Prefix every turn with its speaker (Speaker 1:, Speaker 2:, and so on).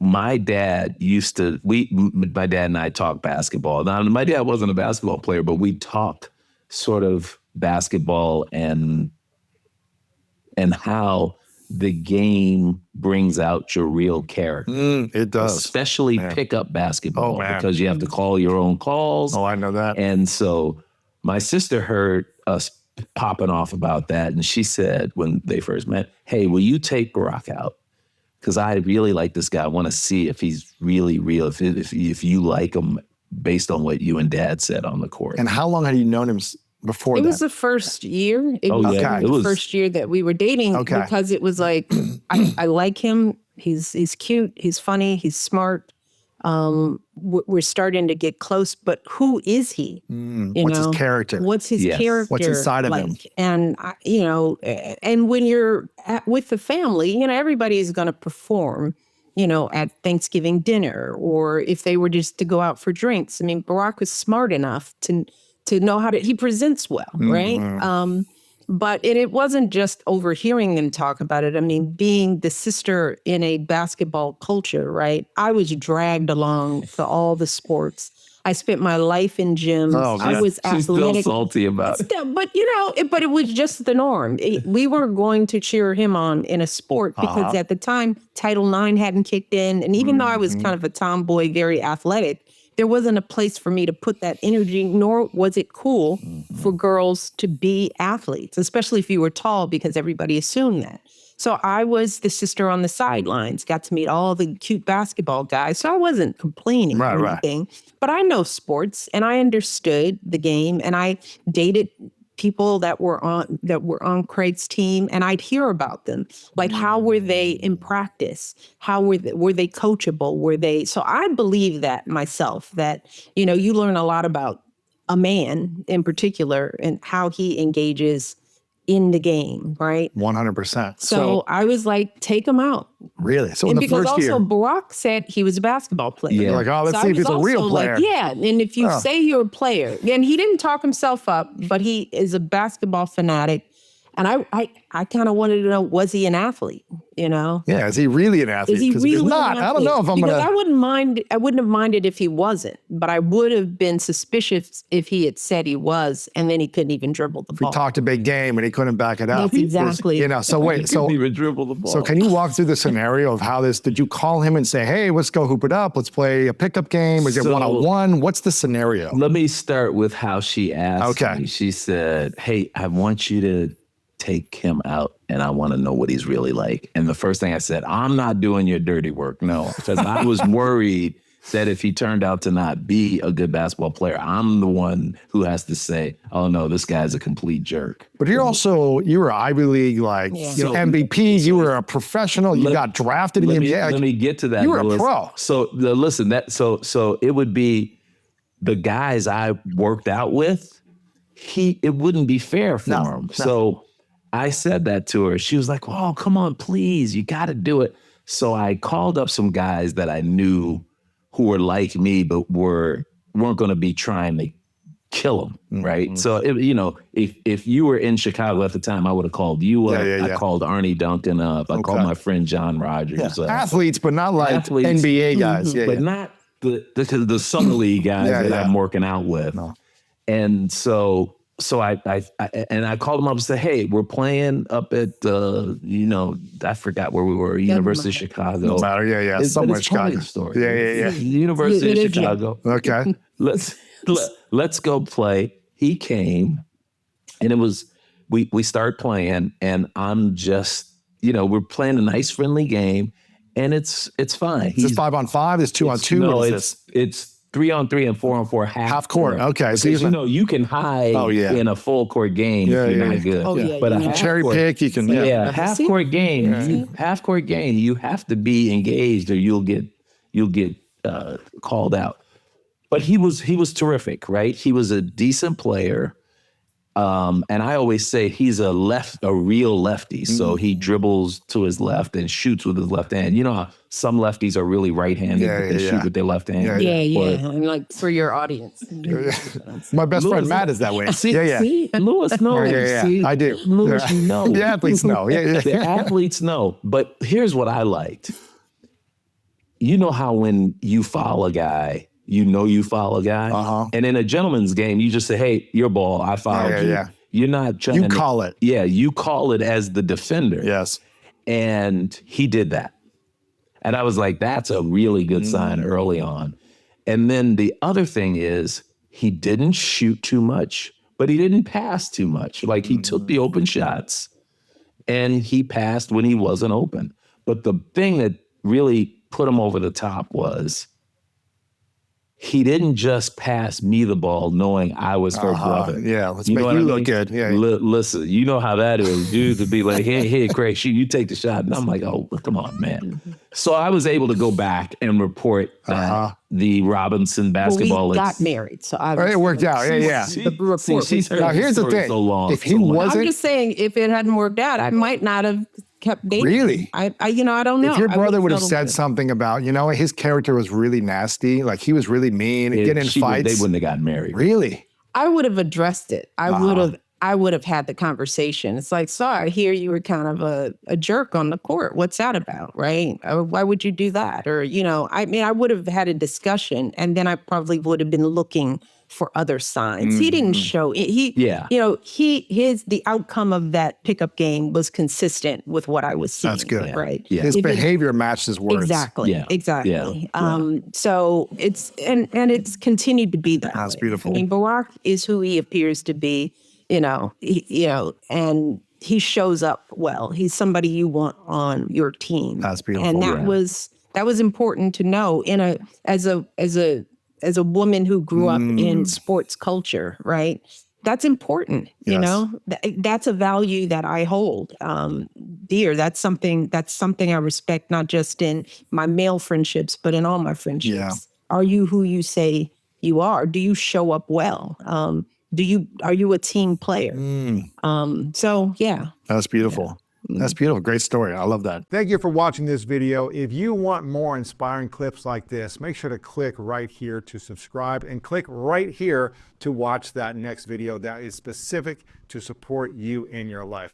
Speaker 1: my dad my dad and I talked basketball. Now, my dad wasn't a basketball player, but we talked sort of basketball and how the game brings out your real character.
Speaker 2: It does.
Speaker 1: Especially pickup basketball because you have to call your own calls.
Speaker 2: Oh, I know that.
Speaker 1: And so my sister heard us popping off about that. And she said when they first met, hey, will you take Barack out? Because I really like this guy. I want to see if he's really real, if you like him based on what you and Dad said on the court.
Speaker 2: And how long had you known him before that?
Speaker 3: It was the first year. It was the first year that we were dating because it was like, I like him. He's cute. He's funny. He's smart. We're starting to get close, but who is he?
Speaker 2: What's his character?
Speaker 3: What's his character?
Speaker 2: What's inside of him?
Speaker 3: And, and when you're with the family, everybody's going to perform, at Thanksgiving dinner, or if they were just to go out for drinks. I mean, Barack was smart enough to know how he presents well, right? But it wasn't just overhearing them talk about it. I mean, being the sister in a basketball culture, right? I was dragged along to all the sports. I spent my life in gyms. I was athletic.
Speaker 1: She's still salty about it.
Speaker 3: But, but it was just the norm. We were going to cheer him on in a sport because at the time, Title IX hadn't kicked in. And even though I was kind of a tomboy, very athletic, there wasn't a place for me to put that energy, nor was it cool for girls to be athletes, especially if you were tall, because everybody assumed that. So I was the sister on the sidelines, got to meet all the cute basketball guys. So I wasn't complaining or anything, but I know sports and I understood the game, and I dated people that were on Craig's team, and I'd hear about them. Like, how were they in practice? How were they coachable? Were they? So I believe that myself, that, you learn a lot about a man in particular and how he engages in the game, right?
Speaker 2: 100%.
Speaker 3: So I was like, take him out.
Speaker 2: Really? So in the first year.
Speaker 3: Because also Barack said he was a basketball player.
Speaker 2: Yeah. Like, let's see if he's a real player.
Speaker 3: And if you say you're a player, and he didn't talk himself up, but he is a basketball fanatic. And I kind of wanted to know, was he an athlete?
Speaker 2: Yeah, is he really an athlete?
Speaker 3: Is he really
Speaker 2: if he's not, I don't know if I'm going to.
Speaker 3: I wouldn't have minded if he wasn't, but I would have been suspicious if he had said he was, and then he couldn't even dribble the ball.
Speaker 2: He talked a big game and he couldn't back it up.
Speaker 3: That's exactly.
Speaker 2: So wait,
Speaker 1: he couldn't even dribble the ball.
Speaker 2: So can you walk through the scenario of how this? Did you call him and say, "Hey, let's go hoop it up. Let's play a pickup game"? Is it 1-on-1? What's the scenario?
Speaker 1: Let me start with how she asked me. She said, "Hey, I want you to take him out, and I want to know what he's really like." And the first thing I said, I'm not doing your dirty work. No, because I was worried that if he turned out to not be a good basketball player, I'm the one who has to say, oh no, this guy's a complete jerk.
Speaker 2: But you were Ivy League, MVP. You were a professional. You got drafted in the NBA.
Speaker 1: Let me get to that.
Speaker 2: You were a pro.
Speaker 1: So listen, so it would be the guys I worked out with, it wouldn't be fair for him. No. So I said that to her. She was like, oh, come on, please. You got to do it. So I called up some guys that I knew who were like me, but weren't going to be trying to kill him, right? So, if you were in Chicago at the time, I would have called you up. I called Arnie Duncan up. I called my friend John Rogers.
Speaker 2: Athletes, but not like NBA guys.
Speaker 1: But not the summer league guys that I'm working out with. No. And so I called him up and said, hey, we're playing up at, I forgot where we were, University of Chicago.
Speaker 2: No matter, somewhere in Chicago.
Speaker 1: Story. Yeah. University of Chicago.
Speaker 2: Okay.
Speaker 1: Let's go play. He came, and it was, we start playing, and I'm just, we're playing a nice friendly game, and it's fine.
Speaker 2: Is this 5-on-5? It's 2-on-2?
Speaker 1: No, it's 3-on-3 and 4-on-4 half
Speaker 2: court. Okay.
Speaker 1: So you can hide in a full court game if you're not good. But
Speaker 2: you can cherry pick. You can
Speaker 1: half court game. Half court game. You have to be engaged, or you'll get called out. But he was terrific, right? He was a decent player. And I always say he's a real lefty. So he dribbles to his left and shoots with his left hand. You know how some lefties are really right-handed, but they shoot with their left hand.
Speaker 3: And like for your audience.
Speaker 2: My best friend Matt is that way.
Speaker 1: See? Lewis knows. See?
Speaker 2: I do.
Speaker 1: Lewis, you know.
Speaker 2: The athletes know.
Speaker 1: The athletes know. But here's what I liked. you know how when you foul a guy, you foul a guy, and in a gentleman's game, you just say, "Hey, your ball, I fouled you." You're not trying.
Speaker 2: You call it.
Speaker 1: Yeah, you call it as the defender.
Speaker 2: Yes.
Speaker 1: And he did that. And I was like, that's a really good sign early on. And then the other thing is he didn't shoot too much, but he didn't pass too much. Like he took the open shots and he passed when he wasn't open. But the thing that really put him over the top was he didn't just pass me the ball knowing I was her brother.
Speaker 2: Yeah, let's make you look good. Yeah.
Speaker 1: Listen, you know how that is. Dudes would be like, hey, Craig, shoot, you take the shot. And I'm like, oh, come on, man. So I was able to go back and report that the Robinson basketball.
Speaker 3: We got married, so obviously
Speaker 2: it worked out. Yeah.
Speaker 3: The report.
Speaker 1: She's heard
Speaker 2: now here's the
Speaker 1: story
Speaker 2: thing.
Speaker 1: so long.
Speaker 2: If he wasn't,
Speaker 3: I'm just saying, if it hadn't worked out, I might not have kept dating.
Speaker 2: Really?
Speaker 3: I don't know.
Speaker 2: if your brother would have
Speaker 3: settled
Speaker 2: said
Speaker 3: with it.
Speaker 2: something about, his character was really nasty, like he was really mean, getting in fights.
Speaker 1: They wouldn't have gotten married.
Speaker 2: Really?
Speaker 3: I would have addressed it. I would have had the conversation. It's like, sorry, I hear you were kind of a jerk on the court. What's that about, right? Why would you do that? Or, I would have had a discussion, and then I probably would have been looking for other signs. He didn't show the outcome of that pickup game was consistent with what I was seeing.
Speaker 2: That's good.
Speaker 3: Right.
Speaker 1: Yeah.
Speaker 2: His behavior matched his words.
Speaker 3: Exactly.
Speaker 1: Yeah.
Speaker 3: Exactly.
Speaker 1: Yeah.
Speaker 3: So it's and it's continued to be that.
Speaker 2: That's
Speaker 3: way.
Speaker 2: beautiful.
Speaker 3: I mean, Barack is who he appears to be, and he shows up well. He's somebody you want on your team.
Speaker 2: That's beautiful.
Speaker 3: And that was important to know as a woman who grew up in sports culture, right? That's important, That's a value that I hold dear. That's something I respect, not just in my male friendships, but in all my friendships.
Speaker 2: Yeah.
Speaker 3: Are you who you say you are? Do you show up well? Are you a team player? So yeah.
Speaker 2: That's beautiful. That's beautiful. Great story. I love that.
Speaker 4: Thank you for watching this video. If you want more inspiring clips like this, make sure to click right here to subscribe and click right here to watch that next video that is specific to support you in your life.